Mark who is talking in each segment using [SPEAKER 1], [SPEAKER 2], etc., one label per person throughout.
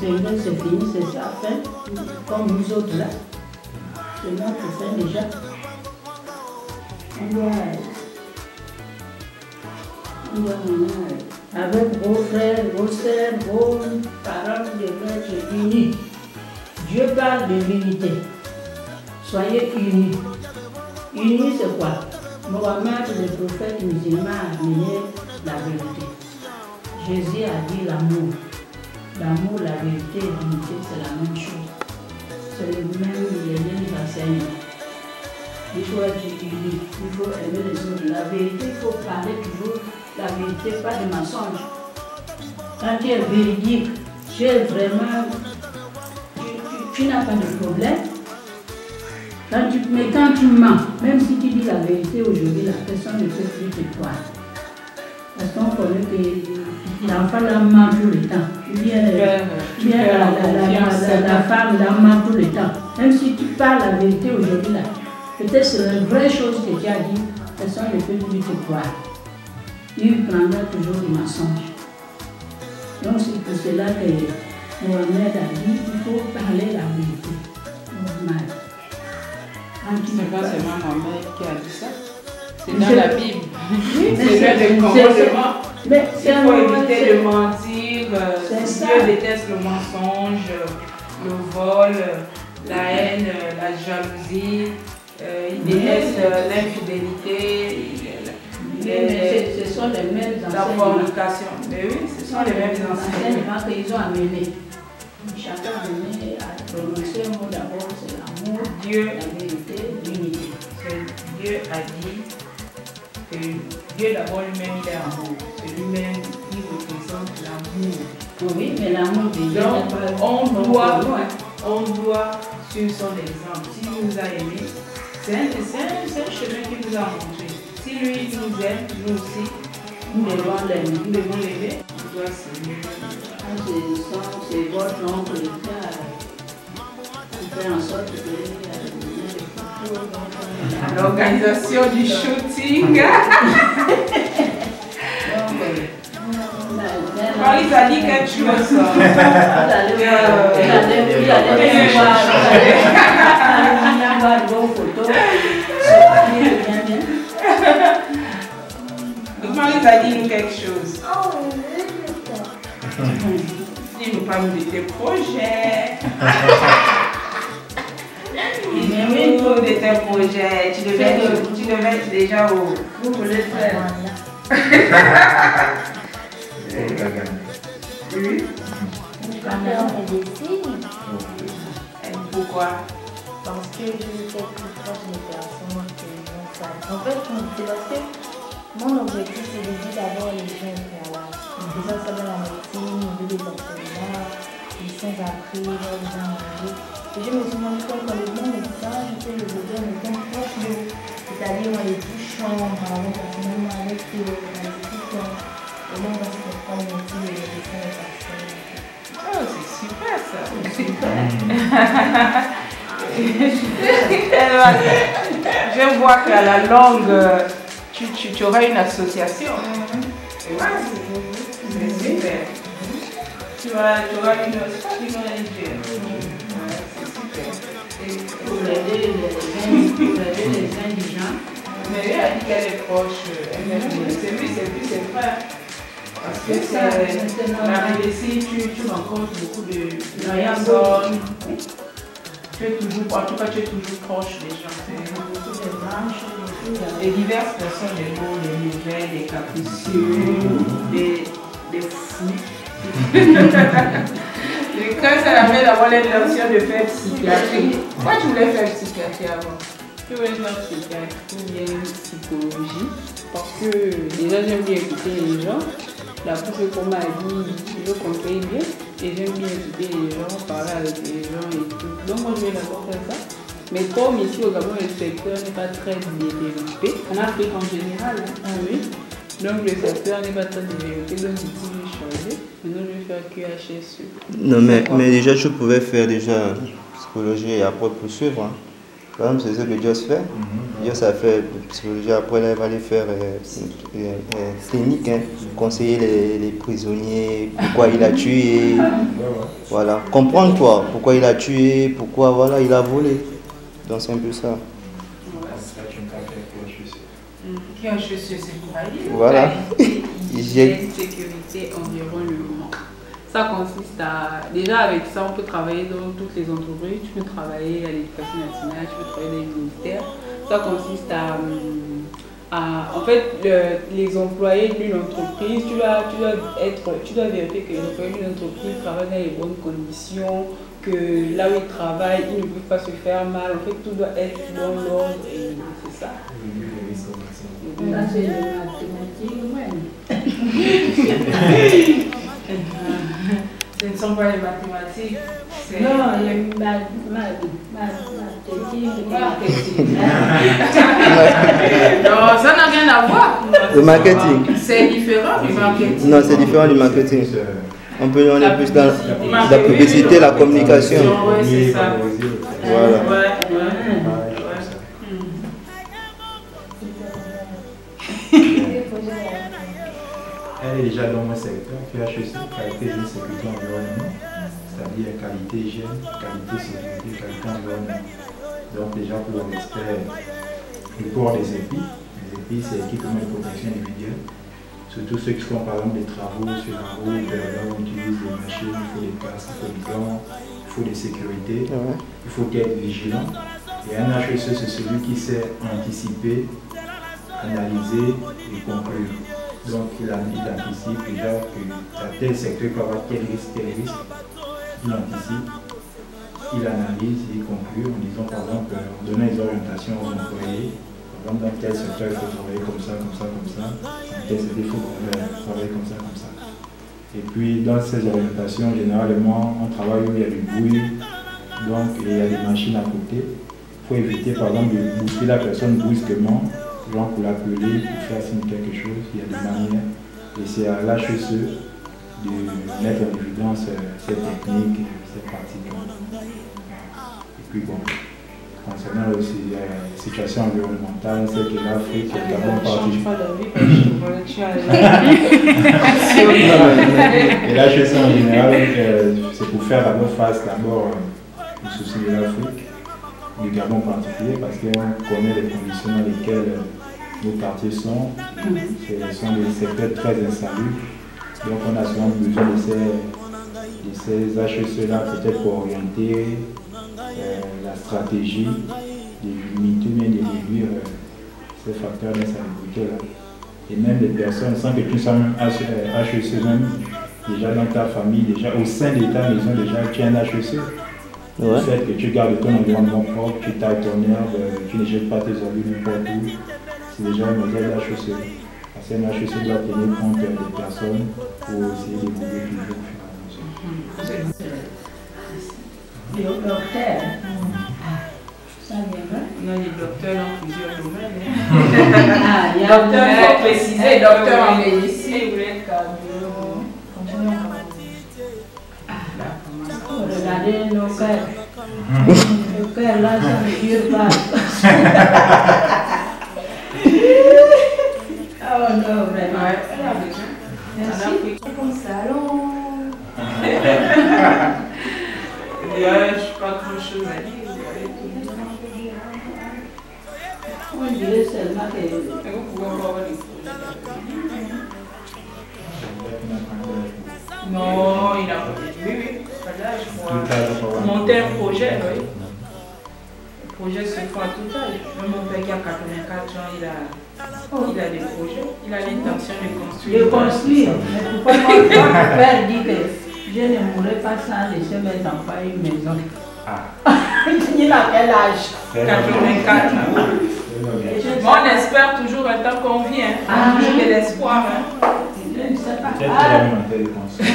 [SPEAKER 1] L'intégrale, c'est fini, c'est ça, fin. Comme nous autres là. C'est notre fin déjà. On doit avec vos frères, vos sœurs, vos parents, devraient être unis. Dieu parle de l'unité. Soyez unis. Unis, c'est quoi? Mohammed, le prophète musulman, a amené la vérité. Jésus a dit l'amour. L'amour, la vérité et l'unité, c'est la même chose. C'est les mêmes enseignements. Il faut être uni, il faut aimer les autres. La vérité, il faut parler toujours la vérité, pas de mensonges. Quand tu es véridique, tu es vraiment. Tu n'as pas de problème. Mais quand tu mens, même si tu dis la vérité aujourd'hui, la personne ne peut plus te croire. Parce qu'on connaît que l'enfant la ment tout le temps. La femme la ment tout le temps. Même si tu parles la vérité aujourd'hui, là, peut-être c'est la vraie chose que tu as dit, personne ne peut plus te croire. Il prendra toujours des mensonges. Donc c'est pour cela que Mohamed a dit qu'il faut parler la vérité. Normal.
[SPEAKER 2] C'est pas seulement Mohamed qui a dit ça. C'est dans la Bible. C'est dans le commandement. Il faut éviter de mentir. Dieu déteste le mensonge, le vol, la haine, la jalousie. Il déteste l'infidélité.
[SPEAKER 1] Ce sont les mêmes enseignements.
[SPEAKER 2] La fornication. Mais oui, ce sont les mêmes enseignements
[SPEAKER 1] qu'ils ont amenés. Chacun a amené à prononcer un mot d'abord, c'est l'amour, Dieu, la vérité, l'unité.
[SPEAKER 2] Dieu a dit que Dieu d'abord lui-même il est amour. C'est lui-même qui représente l'amour.
[SPEAKER 1] Oui, mais l'amour de Dieu.
[SPEAKER 2] Donc on doit suivre son exemple. S'il nous a aimés, c'est un chemin qu'il nous a montré. Si lui nous aime, nous aussi, nous devons l'aimer. On doit s'aimer.
[SPEAKER 1] C'est votre oncle qui fait en sorte que
[SPEAKER 2] l'organisation du shooting. Il a dit quelque chose. Il allait voir vos photos. Donc Marie a dit nous quelque chose. Dis-nous pas nous de tes projets. Dis-nous de tes projets. Tu devais être déjà au... Vous voulez faire. Oui. Pourquoi?
[SPEAKER 3] Parce que je sais que quand je m'étais ensemble, en fait, c'est parce que mon objectif, c'est d'aider d'abord les jeunes préalables. Déjà, ça dans la médecine, au lieu des orphelinats, les sans-abri, les gens âgés. Et je me suis rendu compte que les bons médecins, je sais, les besoins médecins proches d'eux, c'est-à-dire dans les bouchons, avec la cinéma, avec les discussions. Et là, on va se comprendre aussi les médecins et les patients.
[SPEAKER 2] Oh, c'est super ça! Je vois qu'à la longue, tu auras une association. C'est super. Tu auras une ONG.
[SPEAKER 1] Pour aider les indigents.
[SPEAKER 2] Mais elle a dit qu'elle est proche. C'est lui, c'est ses frères. Parce que la médecine, tu rencontres beaucoup de personnes. Tu es toujours proche des gens. Des diverses personnes, des beaux, des mauvais, des capricieux, des fous. Quand ça l'amène d'avoir l'intention de faire psychiatrie. Pourquoi tu voulais faire psychiatrie avant?
[SPEAKER 4] Je voulais faire psychiatrie ou bien psychologie. Parce que déjà j'aime bien écouter les gens. D'après ce qu'on m'a dit, je conseille bien. Et j'aime bien écouter les gens, parler avec les gens et tout. Donc moi je vais d'abord faire ça. Mais comme ici au Gabon, le secteur n'est pas très développé, en Afrique en général, hein, oui. Donc le secteur n'est pas très développé, donc du coup j'ai changé. Maintenant je vais faire QHSE.
[SPEAKER 5] Non mais déjà tu pouvais faire déjà psychologie et après poursuivre. Hein. Par exemple, c'est ce que Joss fait. Joss a fait psychologie, après là, il va aller faire clinique, hein, conseiller les prisonniers, pourquoi il a tué. Voilà, comprendre quoi, pourquoi il a tué, pourquoi voilà, il a volé. Donc c'est un peu ça.
[SPEAKER 2] Qui a un chaussure, c'est pour aller.
[SPEAKER 5] Voilà.
[SPEAKER 4] Hygiène, sécurité, environnement. Ça consiste à... Déjà avec ça, on peut travailler dans toutes les entreprises. Tu peux travailler à l'éducation nationale, tu peux travailler dans les ministères. Ça consiste en fait, les employés d'une entreprise, tu dois vérifier que les employés d'une entreprise travaillent dans les bonnes conditions, que là où ils travaillent, ils ne peuvent pas se faire mal. En fait, tout doit être dans l'ordre et c'est ça.
[SPEAKER 1] Là, c'est les mathématiques, ouais.
[SPEAKER 2] Ce ne sont pas les mathématiques.
[SPEAKER 1] Non, les marketing.
[SPEAKER 2] Non, ça n'a rien à voir.
[SPEAKER 5] Le marketing.
[SPEAKER 2] C'est différent du marketing.
[SPEAKER 5] Non, c'est différent du marketing. On est plus dans la publicité, la communication.
[SPEAKER 2] Oui, c'est ça.
[SPEAKER 5] Voilà.
[SPEAKER 6] Elle est déjà dans mon secteur, QHEC, qualité, hygiène, sécurité, environnement, c'est-à-dire qualité, hygiène, qualité, sécurité, qualité, environnement. Donc déjà pour l'expert, le port des épis. Les épis, c'est l'équipement de protection individuelle. Surtout ceux qui font par exemple des travaux sur la route, là où on utilise des machines, il faut des casques, il faut des gants, il faut des sécurités, il faut être vigilant. Et un HEC, c'est celui qui sait anticiper, analyser et conclure. Donc il anticipe déjà que dans tel secteur peut avoir tel risque. Il anticipe, il analyse et il conclut en disant par exemple, en donnant des orientations aux employés. Par exemple, dans tel secteur il faut travailler comme ça. Dans tel secteur il faut travailler comme ça. Et puis dans ces orientations, généralement, on travaille où il y a du bruit, donc il y a des machines à côté. Il faut éviter par exemple de booster la personne brusquement. Genre pour l'appeler, pour faire signe quelque chose, il y a des manières. Et c'est à l'HEC de mettre en évidence cette technique, cette pratique. Et puis bon, concernant aussi la situation environnementale, c'est que l'Afrique est d'abord partie. Et l'HEC en général, c'est pour faire d'abord face au souci de l'Afrique, du Gabon en particulier, parce qu'on connaît les conditions dans lesquelles nos quartiers sont. Ce sont des secteurs très insalubres. Donc on a souvent besoin de ces HEC-là, peut-être pour orienter la stratégie, de limiter, mais de réduire ces facteurs d'insalubrité-là. Et même les personnes, sans que tu sois même HEC, même déjà dans ta famille, déjà au sein de ta maison, déjà tu es un HEC. Le fait que tu gardes ton environnement propre, tu tailles ton herbe, tu ne jettes pas tes ordures n'importe où, c'est déjà un modèle d'HEC. Parce qu'un HEC doit tenir compte des personnes pour essayer d'évoluer toujours au fur et à mesure.
[SPEAKER 1] Le docteur, ça viendra?
[SPEAKER 2] Non, les docteurs dans plusieurs domaines. Docteur, il faut préciser, docteur en médecine.
[SPEAKER 1] Regardez nos cœurs. Le cœur là, ça ne dure pas. Oh non, vraiment. Merci.
[SPEAKER 3] Comme ça, alors.
[SPEAKER 2] Je n'ai pas grand chose à dire.
[SPEAKER 1] On dirait seulement que.
[SPEAKER 2] Vous pouvez avoir des projets. Non, il a pas dit. Oui. Là, je crois. Monter un projet, oui. Le projet se fait à tout âge. Même mon père qui a 84 ans, il a des projets. Il a l'intention de construire.
[SPEAKER 1] Mais pourquoi mon père dit que je ne mourrai pas sans laisser mes enfants une maison? Il a quel âge?
[SPEAKER 2] 84 ans. Bon, on espère toujours un temps qu'on vient. On a toujours de l'espoir.
[SPEAKER 1] Je ne sais pas.
[SPEAKER 6] Peut-être qu'il a une mentalité de construire.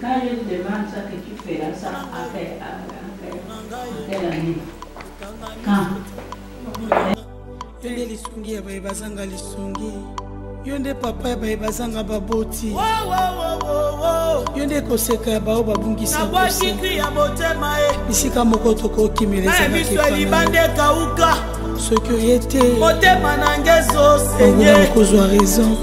[SPEAKER 1] Quand je te demande ça, que tu feras ça à quelle année? Quand?
[SPEAKER 7] yo nde papa ya baye bazanga baboti yo nde koseka ya bao babungisa bisika moko tokokimela ezalaka soki oye te
[SPEAKER 8] motema nange ezosenye
[SPEAKER 7] okozwa raison